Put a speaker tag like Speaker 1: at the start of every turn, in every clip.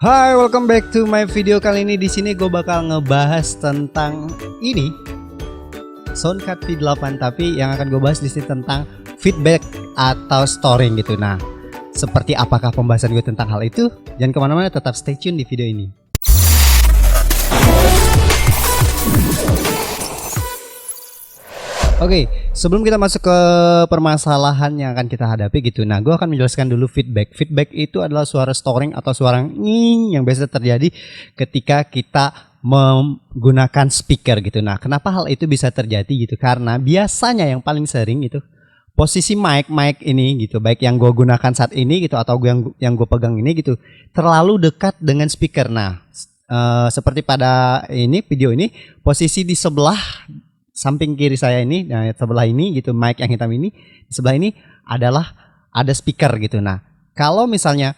Speaker 1: Hai, welcome back to my video. Kali ini di sini gue bakal ngebahas tentang ini Soundcard V8, tapi yang akan gue bahas di sini tentang feedback atau storing gitu. Nah, seperti apakah pembahasan gue tentang hal itu? Jangan kemana-mana, tetap stay tune di video ini. Oke, sebelum kita masuk ke permasalahan yang akan kita hadapi gitu. Nah, gue akan menjelaskan dulu feedback. Feedback itu adalah suara storing atau suara nging yang biasa terjadi ketika kita menggunakan speaker gitu. Nah, kenapa hal itu bisa terjadi gitu? Karena biasanya yang paling sering itu posisi mic ini gitu, baik yang gue gunakan saat ini gitu atau yang gue pegang ini gitu, terlalu dekat dengan speaker. Nah, seperti pada ini video ini, posisi di sebelah samping kiri saya ini, nah sebelah ini gitu, mic yang hitam ini, di sebelah ini adalah ada speaker gitu. Nah, kalau misalnya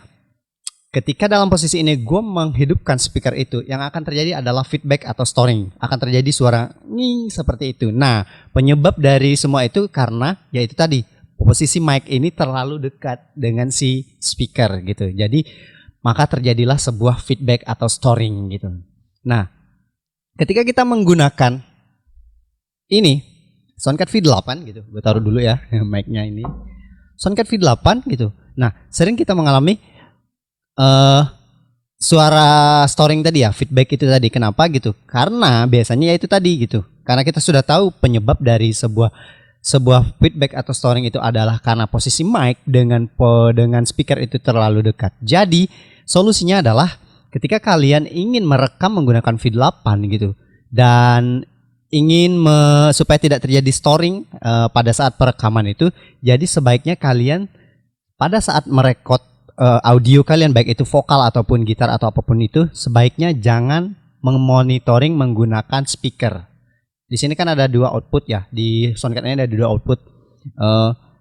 Speaker 1: ketika dalam posisi ini gue menghidupkan speaker itu, yang akan terjadi adalah feedback atau storing, akan terjadi suara nih seperti itu. Nah, penyebab dari semua itu karena yaitu tadi posisi mic ini terlalu dekat dengan si speaker gitu. Jadi maka terjadilah sebuah feedback atau storing gitu. Nah, ketika kita menggunakan ini Soundcard V8 gitu, gue taruh dulu ya mic-nya ini Soundcard V8 gitu. Nah, sering kita mengalami suara storing tadi ya, feedback itu tadi. Kenapa gitu? Karena biasanya ya itu tadi gitu, karena kita sudah tahu penyebab dari sebuah feedback atau storing itu adalah karena posisi mic dengan speaker itu terlalu dekat. Jadi solusinya adalah ketika kalian ingin merekam menggunakan V8 gitu dan ingin supaya tidak terjadi storing pada saat perekaman itu, jadi sebaiknya kalian pada saat merekod audio kalian, baik itu vokal ataupun gitar atau apapun itu, sebaiknya jangan memonitoring menggunakan speaker. Di sini kan ada dua output ya, di Soundcard ini ada dua output,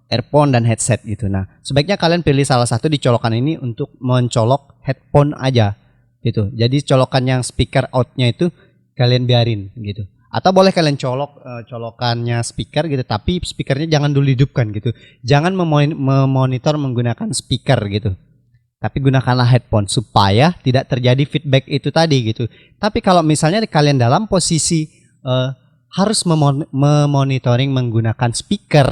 Speaker 1: earphone dan headset gitu. Nah, sebaiknya kalian pilih salah satu di colokan ini untuk mencolok headphone aja gitu. Jadi colokan yang speaker outnya itu kalian biarin gitu. Atau boleh kalian colokannya speaker gitu, tapi speakernya jangan dulu hidupkan gitu. Jangan memonitor menggunakan speaker gitu, tapi gunakanlah headphone supaya tidak terjadi feedback itu tadi gitu. Tapi kalau misalnya kalian dalam posisi harus memonitoring menggunakan speaker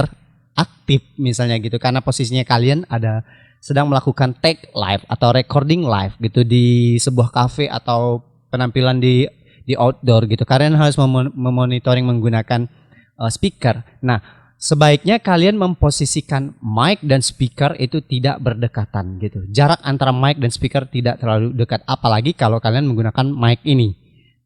Speaker 1: aktif misalnya gitu, karena posisinya kalian ada sedang melakukan take live atau recording live gitu di sebuah cafe atau penampilan di outdoor gitu, kalian harus memonitoring menggunakan speaker. Nah, sebaiknya kalian memposisikan mic dan speaker itu tidak berdekatan gitu. Jarak antara mic dan speaker tidak terlalu dekat, apalagi kalau kalian menggunakan mic ini,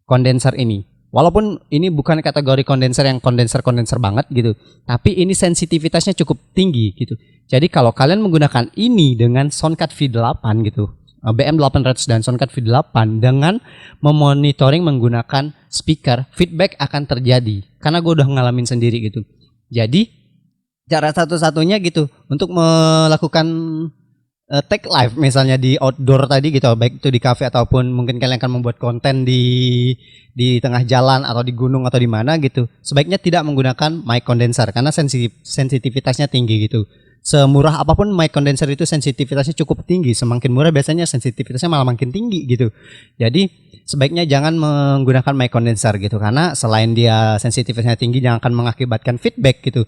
Speaker 1: kondenser ini. Walaupun ini bukan kategori kondenser yang kondenser banget gitu, tapi ini sensitivitasnya cukup tinggi gitu. Jadi kalau kalian menggunakan ini dengan Soundcard V8 gitu, BM800 dan Soundcard V8 dengan memonitoring menggunakan speaker, feedback akan terjadi karena gue udah ngalamin sendiri gitu. Jadi cara satu-satunya gitu untuk melakukan take live misalnya di outdoor tadi gitu, baik itu di cafe ataupun mungkin kalian akan membuat konten di tengah jalan atau di gunung atau di mana gitu, sebaiknya tidak menggunakan mic condenser karena sensitivitasnya tinggi gitu. Semurah apapun mic condenser itu sensitivitasnya cukup tinggi, semakin murah biasanya sensitivitasnya malah makin tinggi gitu. Jadi sebaiknya jangan menggunakan mic condenser gitu, karena selain dia sensitivitasnya tinggi yang akan mengakibatkan feedback gitu,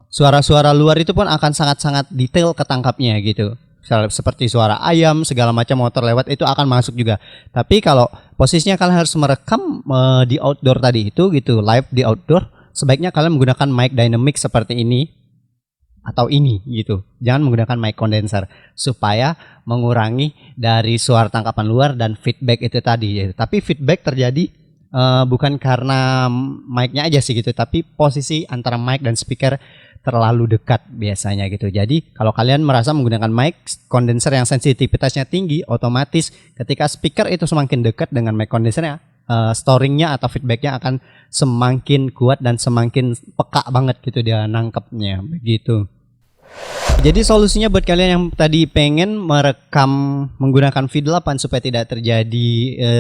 Speaker 1: suara-suara luar itu pun akan sangat-sangat detail ketangkapnya gitu. Seperti suara ayam segala macam motor lewat itu akan masuk juga. Tapi kalau posisinya kalian harus merekam di outdoor tadi itu gitu, live di outdoor, sebaiknya kalian menggunakan mic dynamic seperti ini atau ini gitu. Jangan menggunakan mic condenser supaya mengurangi dari suara tangkapan luar dan feedback itu tadi gitu. Tapi feedback terjadi bukan karena mic-nya aja sih gitu, tapi posisi antara mic dan speaker terlalu dekat biasanya gitu. Jadi kalau kalian merasa menggunakan mic condenser yang sensitivitasnya tinggi, otomatis ketika speaker itu semakin dekat dengan mic condensernya, storingnya atau feedbacknya akan semakin kuat dan semakin peka banget gitu dia nangkepnya begitu. Jadi solusinya buat kalian yang tadi pengen merekam menggunakan V8 supaya tidak terjadi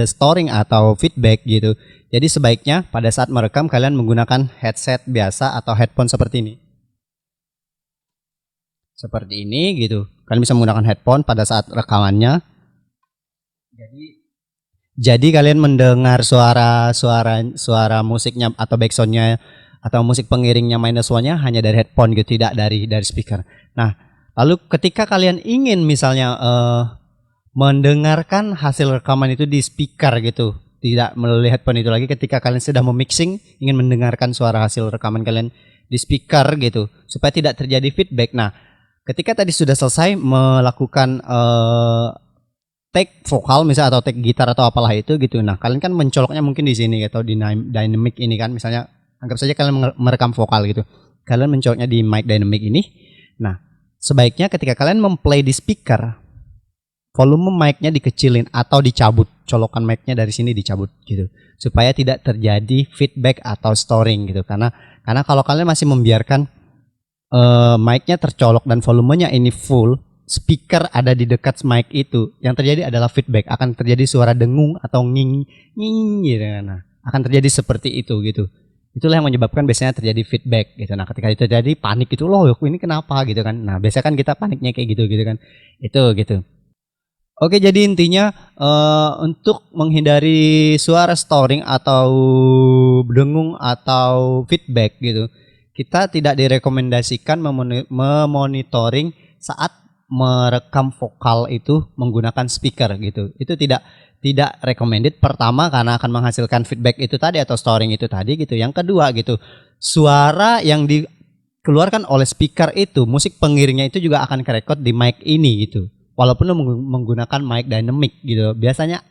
Speaker 1: storing atau feedback gitu. Jadi sebaiknya pada saat merekam kalian menggunakan headset biasa atau headphone seperti ini. Seperti ini gitu. Kalian bisa menggunakan headphone pada saat rekamannya. Jadi kalian mendengar suara musiknya atau backsoundnya atau musik pengiringnya minus one-nya hanya dari headphone gitu, tidak dari speaker. Nah, lalu ketika kalian ingin misalnya mendengarkan hasil rekaman itu di speaker gitu, tidak melalui headphone itu lagi, ketika kalian sedang memixing ingin mendengarkan suara hasil rekaman kalian di speaker gitu supaya tidak terjadi feedback. Nah, ketika tadi sudah selesai melakukan take vokal misalnya atau take gitar atau apalah itu gitu. Nah, kalian kan mencoloknya mungkin di sini atau di dynamic ini kan, misalnya anggap saja kalian merekam vokal gitu. Kalian mencoloknya di mic dynamic ini. Nah, sebaiknya ketika kalian memplay di speaker, volume mic-nya dikecilin atau dicabut. Colokan mic-nya dari sini dicabut gitu. Supaya tidak terjadi feedback atau storing gitu. Karena kalau kalian masih membiarkan mic-nya tercolok dan volumenya ini full, speaker ada di dekat mic itu, yang terjadi adalah feedback, akan terjadi suara dengung atau nging gitu. Nah, akan terjadi seperti itu gitu. Itulah yang menyebabkan biasanya terjadi feedback gitu. Nah, ketika itu terjadi panik itu, loh ini kenapa gitu kan. Nah, biasanya kan kita paniknya kayak gitu kan. Itu gitu. Oke, jadi intinya untuk menghindari suara storing atau dengung atau feedback gitu, kita tidak direkomendasikan memonitoring saat merekam vokal itu menggunakan speaker gitu. Itu tidak recommended. Pertama karena akan menghasilkan feedback itu tadi atau storing itu tadi gitu. Yang kedua gitu, suara yang dikeluarkan oleh speaker itu, musik pengiringnya itu juga akan kerekod di mic ini gitu. Walaupun lu menggunakan mic dynamic gitu. Biasanya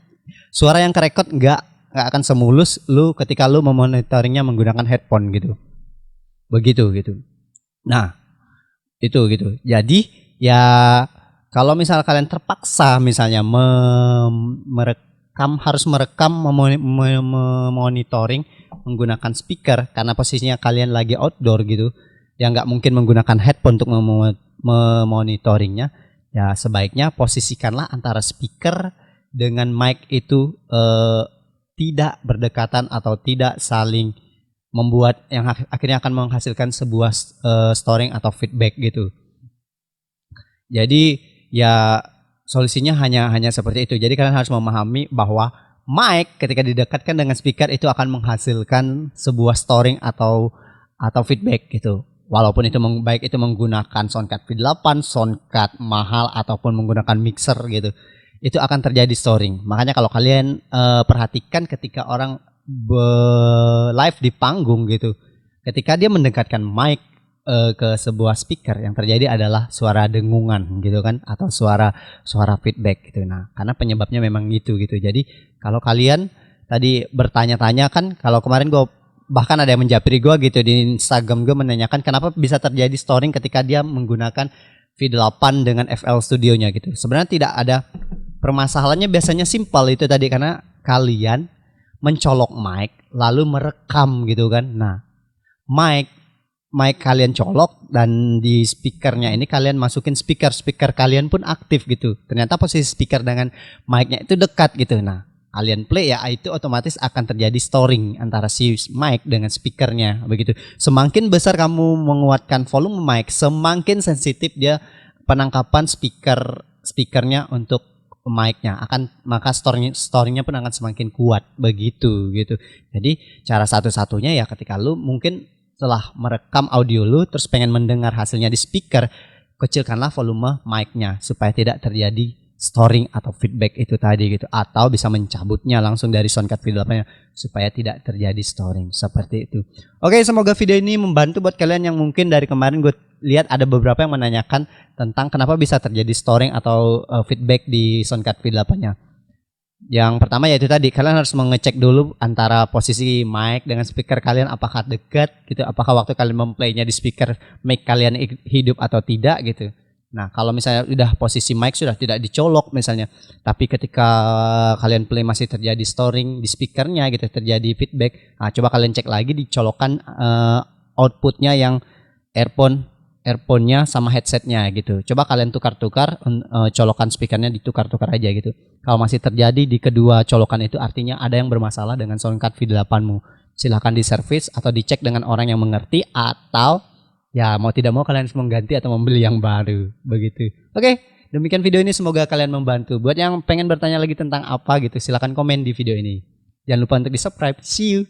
Speaker 1: suara yang kerekod nggak akan semulus lu ketika lu memonitoringnya menggunakan headphone gitu. Begitu gitu. Nah, itu gitu. Jadi ya kalau misal kalian terpaksa misalnya harus merekam memonitoring menggunakan speaker karena posisinya kalian lagi outdoor gitu, ya nggak mungkin menggunakan headphone untuk memonitoringnya, ya sebaiknya posisikanlah antara speaker dengan mic itu tidak berdekatan atau tidak saling membuat yang akhirnya akan menghasilkan sebuah storing atau feedback gitu. Jadi ya solusinya hanya seperti itu. Jadi kalian harus memahami bahwa mic ketika didekatkan dengan speaker itu akan menghasilkan sebuah storing atau feedback gitu. Walaupun itu baik itu menggunakan soundcard V8, soundcard mahal ataupun menggunakan mixer gitu. Itu akan terjadi storing. Makanya kalau kalian perhatikan ketika orang live di panggung gitu, ketika dia mendekatkan mic ke sebuah speaker, yang terjadi adalah suara dengungan gitu kan, atau suara feedback gitu. Nah, karena penyebabnya memang gitu. Jadi kalau kalian tadi bertanya-tanya kan, kalau kemarin gue bahkan ada yang menjapri gue gitu di Instagram, gue menanyakan kenapa bisa terjadi storing ketika dia menggunakan V8 dengan FL Studio-nya gitu. Sebenarnya tidak ada permasalahannya, biasanya simpel itu tadi, karena kalian mencolok mic lalu merekam gitu kan. Nah, mic kalian colok dan di speakernya ini kalian masukin speaker kalian pun aktif gitu. Ternyata posisi speaker dengan mic-nya itu dekat gitu. Nah, kalian play ya, itu otomatis akan terjadi storing antara si mic dengan speakernya begitu. Semakin besar kamu menguatkan volume mic, semakin sensitif dia penangkapan speakernya untuk mic-nya, maka storingnya pun akan semakin kuat begitu gitu. Jadi cara satu-satunya ya ketika lu mungkin setelah merekam audio lu terus pengen mendengar hasilnya di speaker, kecilkanlah volume mic-nya supaya tidak terjadi storing atau feedback itu tadi gitu, atau bisa mencabutnya langsung dari soundcard V8-nya supaya tidak terjadi storing seperti itu. Oke, semoga video ini membantu buat kalian yang mungkin dari kemarin gue lihat ada beberapa yang menanyakan tentang kenapa bisa terjadi storing atau feedback di soundcard V8-nya. Yang pertama yaitu tadi, kalian harus mengecek dulu antara posisi mic dengan speaker kalian apakah dekat gitu, apakah waktu kalian memplaynya di speaker mic kalian hidup atau tidak gitu. Nah, kalau misalnya udah posisi mic sudah tidak dicolok misalnya, tapi ketika kalian play masih terjadi storing di speakernya gitu, terjadi feedback, nah coba kalian cek lagi dicolokan outputnya yang earphone-nya sama headsetnya gitu. Coba kalian tukar-tukar, colokan speakernya ditukar-tukar aja gitu. Kalau masih terjadi di kedua colokan itu, artinya ada yang bermasalah dengan soundcard V8-mu. Silahkan diservis atau dicek dengan orang yang mengerti, atau ya mau tidak mau kalian harus mengganti atau membeli yang baru begitu. Oke, demikian video ini, semoga kalian membantu. Buat yang pengen bertanya lagi tentang apa gitu, silahkan komen di video ini. Jangan lupa untuk di subscribe. See you.